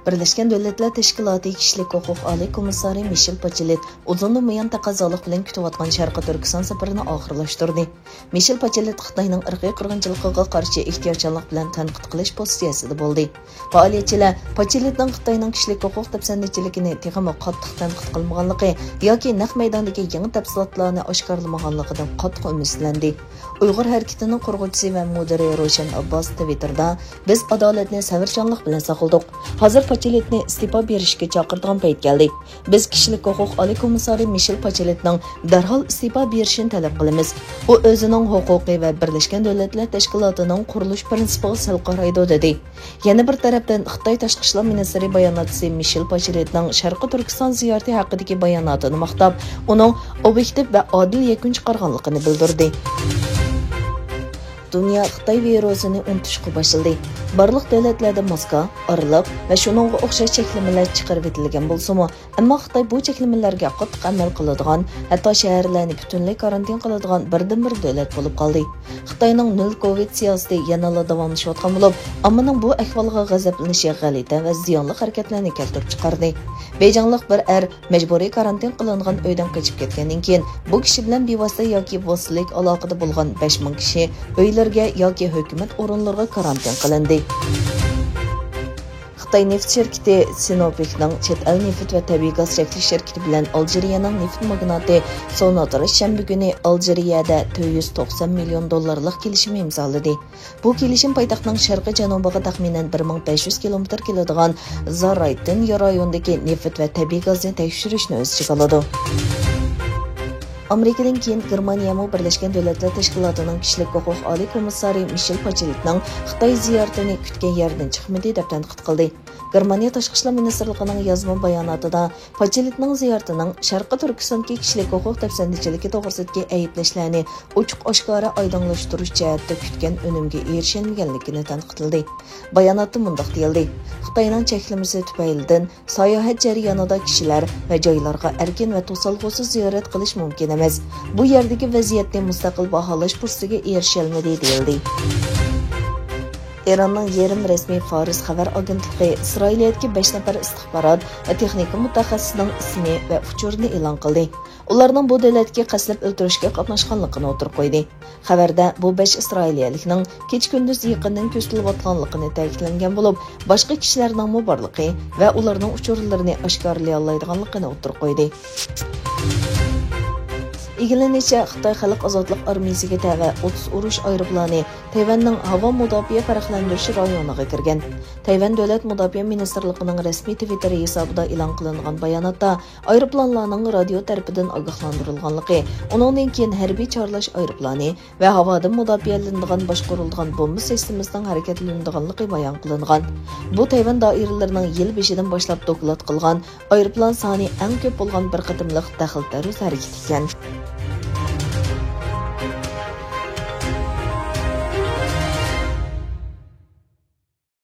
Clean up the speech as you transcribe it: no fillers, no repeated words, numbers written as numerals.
Birleşken Devletler Teşkilatı Kişilik Hukuk Ali Komissari Michel Bachelet uzundan buyon taqozolik bilan kutayotgan Sharqiy Turkiston safarini oxirlashtirdi. Michel Bachelet Xitoyning irqiy qirg'inchiligiga qarshi ehtiyotchanlik bilan tanqid qilish pozitsiyasida bo'ldi. Faoliyatchilar Bacheletning Xitoyning kishilik huquq dafsandichiligini texmo qattiq tanqid qilmaganligi yoki naq maydondagi yangi tafsilotlarni oshkorlamaganligidan qattiq umidlandi. Uyg'ur harakatining qurg'uvchisi va mudiri Roshan Abbos Twitterda biz adolatni savarchanlik bilan saqladik. Hozir Bacheletni istifa berishga chaqirgan payt keldi. Biz kishilik huquq oliy komissari Michel Bacheletning darhol istifa berishini talab qilamiz. U o'zining huquqiy va Birlashgan Davlatlar Tashkilotining qurilish prinsipiga sal qaraydi dedi. Yana bir tarafdan Xitoy tashqi ishlar ministri bayonotchisi Michel Bacheletning Sharqiy Turkiston ziyorati haqidagi bayonotini maqtab, uning obyektiv va odil yakun chiqarganligini bildirdi. Dünya Xitoy virusini unutishga boshladi. Barliq davlatlarda maska, araliq va shuningga o'xshash cheklamalar chiqarib etilgan bo'lsa-mu, ammo Xitoy bu cheklamalarga qattiq amal qiladigan, hatto shaharlarni butunlay karantin qiladigan birdan-bir davlat bo'lib qoldi. Xitoyning nol Covid siyosati yanada davomlashayotgan bo'lib, ammoning bu ahvolga g'azablanishi g'alati va ziyonli harakatlarni keltirib chiqardi. Beyjinglik bir majburiy karantin qilingan uydan qochib ketgandan keyin bu kishi bilan bevosita yoki vositalik aloqada bo'lgan 5000 kishi uylarga yoki hukumat o'rinlariga karantin qilindi. Xitoy neft şirketi Sinopec'ning chet el neft va tabiiy gaz cheklash shirkati bilan Aljeriyaning neft magnati Sonatrach shanba kuni Aljeriyada $490 million kelishim imzoladi. Bu kelishim poytaxtning sharqiy janubiga taxminan 1500 kilometr keladigan Zaraytin rayonidagi neft va tabiiy gazni tekshirishni o'z ichiga oladi. Amerikadan keyin Germaniyami Birleşken Devletler Teşkilatı'nın Kişilik Hukuk Ali Komissari Michel Bachelet'ning Xitoy ziyoratini kutgan yerdan chiqmadi deb tanqid qildi. Germaniya Tashqi ishlar ministrligining yozma bayonotida Bachelet'ning ziyoratining Sharqiy Turkistondagi kishilik huquq dafsandichiligi to'g'risidagi ayblashlarni ochiq-oshkora oydinlashtirish jihatda kutgan unumga erishilmaganligini tanqidladi. Bayonotda mundaq deyildi: Xitoyning cheklamasi tufaylidan sayohat jarayonida kishilar va joylarga erkin va to'salg'usiz ziyorat qilish mumkin emas. Bu yerdagi vaziyatni mustaqil baholash fursatiga erishalmadi deyildi. Eronning yerim rasmiy Fars xabar agentligi Isroiliyadagi 5 nafar istixborot va texnika mutaxassisining ismi va uchurini e'lon qildi. Ularning bu davlatga qaslab o'ldirishga qatnashganligini o'tirib qo'ydi. Xabarda bu 5 isroiliyalikning kech-kunduz yaqindan ko'zatilayotganligini ta'kidlangan bo'lib, boshqa kishilarning borligi va ularning uchurlarini oshkorlay olmaydiganligini o'tirib qo'ydi. İlgilenici Xitoy Xalq Ozodlik Armiyasiga tava 30 urush aeroplani Tayvanning havo mudofaa farqlantirish rayoniga kirgan. Tayvan Davlat Mudofaa Ministrligining rasmiy Twitter hisobida e'lon qilingan bayonotda aeroplanlarning radio tarafidan ogohlantirilganligi, uningdan keyin harbiy chorlash aeroplani va havodan mudofaalanadigan boshqarilgan bomba sistemasining harakatlanadiganligi bayon qilingan. Bu Tayvan doiralarining yil beshidan boshlab doklad qilgan aeroplan soni eng ko'p bo'lgan bir qatimliq daxl-taruz harakat ekan.